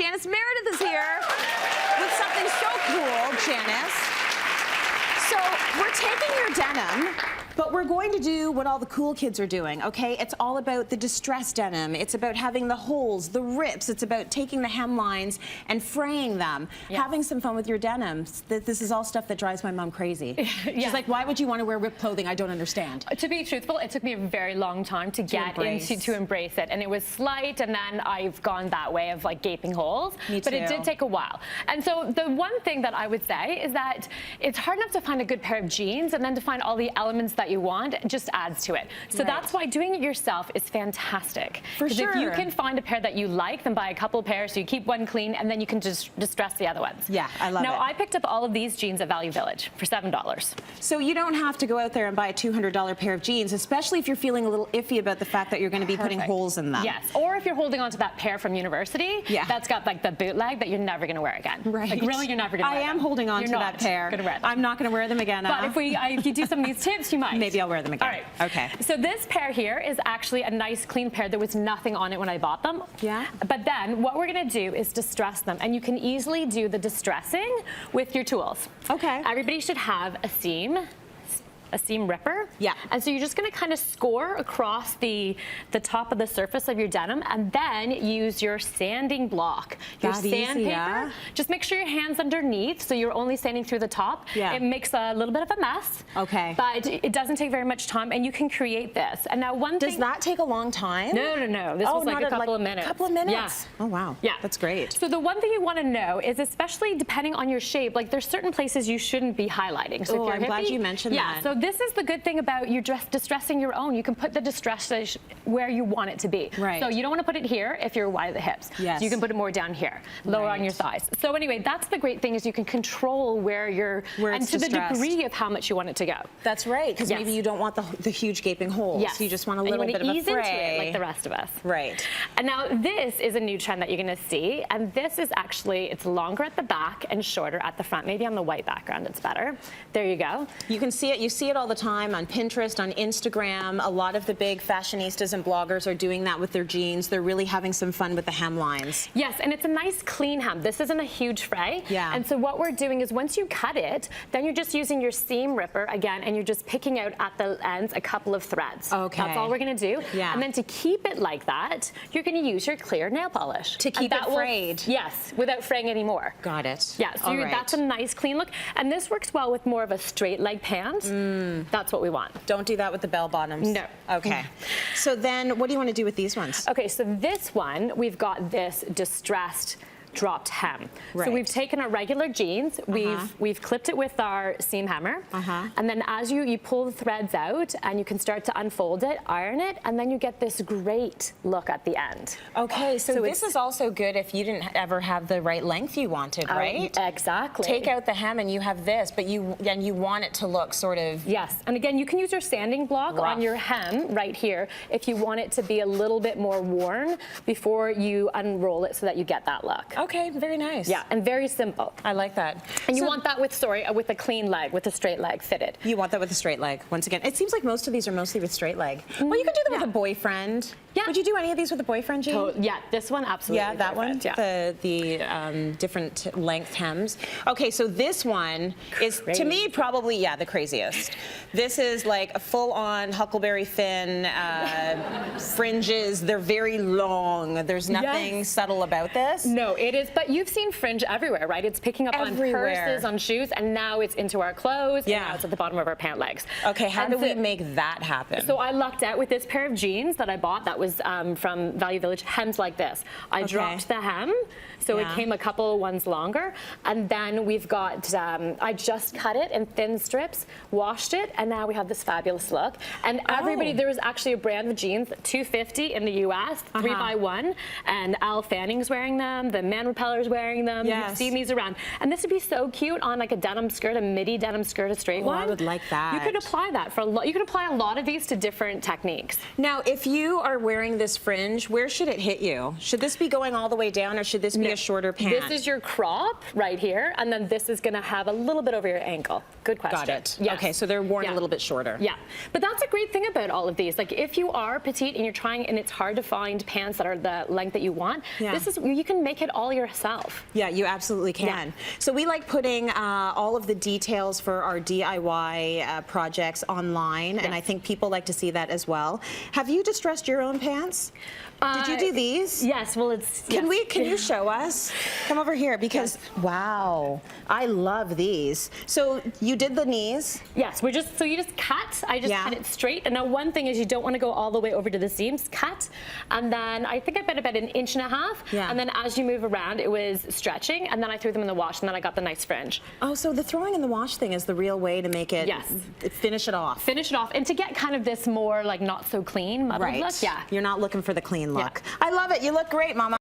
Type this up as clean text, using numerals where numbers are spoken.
Janice Meredith is here with something so cool, Janice. So we're taking your denim, but we're going to do what all the cool kids are doing, okay? It's all about the distressed denim. It's about having the holes, the rips. It's about taking the hemlines and fraying them, having some fun with your denims. This is all stuff that drives my mom crazy. She's like, why would you want to wear ripped clothing? I don't understand. To be truthful, it took me a very long time to embrace it. And it was slight, and then I've gone that way of like gaping holes. Me too. But it did take a while. And so the one thing that I would say is that it's hard enough to find a good pair of jeans, and then to find all the elements that you want just adds to it. So that's why doing it yourself is fantastic. For sure. If you can find a pair that you like, then buy a couple of pairs so you keep one clean, and then you can just distress the other ones. Yeah, I love it. Now, I picked up all of these jeans at Value Village for $7. So you don't have to go out there and buy a $200 pair of jeans, especially if you're feeling a little iffy about the fact that you're going to be putting holes in them. Yes, or if you're holding on to that pair from university, that's got like the bootleg that you're never going to wear again. Right. Like really, you're never going to wear them. I am holding on to that pair. Gonna wear them. I'm not going to wear them again. But if you do some of these tips, you might. Maybe I'll wear them again. All right. Okay. So this pair here is actually a nice clean pair. There was nothing on it when I bought them. Yeah. But then what we're going to do is distress them, and you can easily do the distressing with your tools. Okay. Everybody should have a seam ripper. Yeah. And so you're just going to kind of score across the top of the surface of your denim, and then use your sanding block. Your sandpaper. Just make sure your hand's underneath, so you're only sanding through the top. Yeah. It makes a little bit of a mess. Okay. But it doesn't take very much time, and you can create this. And now Does that take a long time? No. This was like a couple of minutes. A couple of minutes? Yeah. Oh, wow. Yeah. That's great. So the one thing you want to know is, especially depending on your shape, like there's certain places you shouldn't be highlighting. So if you're I'm glad you mentioned that. So this is the good thing about you distressing your own. You can put the distress where you want it to be. Right. So you don't want to put it here if you're wide at the hips. Yes. So you can put it more down here, lower on your thighs. So anyway, that's the great thing, is you can control where it's to distressed. the degree of how much you want it to go. That's right, because maybe you don't want the huge gaping holes. Yes. You just want a little bit of a fray. Ease into it like the rest of us. Right. And now this is a new trend that you're going to see, and this is actually, it's longer at the back and shorter at the front. Maybe on the white background it's better. There you go. You can see it. You see it all the time on Pinterest, on Instagram. A lot of the big fashionistas and bloggers are doing that with their jeans. They're really having some fun with the hemlines. Yes, and it's a nice clean hem. This isn't a huge fray. Yeah. And so what we're doing is, once you cut it, then you're just using your seam ripper again, and you're just picking out at the ends a couple of threads. Okay. That's all we're going to do. Yeah. And then to keep it like that, you're going to use your clear nail polish. To keep it frayed. Yes, without fraying anymore. Got it. Yeah, so that's a nice clean look. And this works well with more of a straight leg pant. That's what we want. Don't do that with the bell bottoms. No. Okay. So then what do you want to do with these ones? Okay, so this one, we've got this distressed dropped hem. Right. So we've taken our regular jeans, we've clipped it with our seam hammer, and then as you pull the threads out, and you can start to unfold it, iron it, and then you get this great look at the end. Okay, so this is also good if you didn't ever have the right length you wanted, right? Exactly. Take out the hem and you have this, but you want it to look sort of... Yes, and again, you can use your sanding block on your hem right here if you want it to be a little bit more worn before you unroll it, so that you get that look. Okay, very nice. Yeah, and very simple. I like that. And you want that with a clean leg, with a straight leg fitted. You want that with a straight leg. Once again, it seems like most of these are mostly with straight leg. Well, you could do them with a boyfriend. Yeah. Would you do any of these with a boyfriend, Jean? Yeah, this one absolutely. Yeah, that one. Yeah. The different length hems. Okay, so this one is to me probably the craziest. This is like a full-on Huckleberry Finn fringes. They're very long. There's nothing subtle about this. No, it is. But you've seen fringe everywhere, right? It's picking up on purses, on shoes, and now it's into our clothes. Yeah. And now it's at the bottom of our pant legs. Okay, how do we make that happen? So I lucked out with this pair of jeans that I bought that was from Value Village, hems like this. I dropped the hem, so it came a couple ones longer, and then we've got, I just cut it in thin strips, washed it, and now we have this fabulous look. And everybody, there was actually a brand of jeans, $250 in the US, 3x1, and Al Fanning's wearing them, the Man Repeller's wearing them. You've seen these around. And this would be so cute on like a denim skirt, a midi denim skirt, a straight one. I would like that. You could apply that for you could apply a lot of these to different techniques. Now, if you are wearing wearing this fringe, where should it hit you? Should this be going all the way down, or should this be a shorter pant? This is your crop right here, and then this is gonna have a little bit over your ankle. Good question. Got it. Yes. Okay, so they're worn a little bit shorter. Yeah, but that's a great thing about all of these. Like if you are petite and you're trying, and it's hard to find pants that are the length that you want, you can make it all yourself. Yeah, you absolutely can. So we like putting all of the details for our DIY projects online, and I think people like to see that as well. Have you distressed your own pants? Did you do these? Yes. Well, it's. Can you show us? Come over here, because wow, I love these. So you did the knees? Yes. You just cut. I just cut it straight. And now one thing is you don't want to go all the way over to the seams. Cut, and then I think I bet about 1.5 inches. Yeah. And then as you move around, it was stretching, and then I threw them in the wash, and then I got the nice fringe. Oh, so the throwing in the wash thing is the real way to make it. Finish it off. Finish it off, and to get kind of this more like not so clean muddled look. Yeah. You're not looking for the clean look. I love it. You look great, Mama.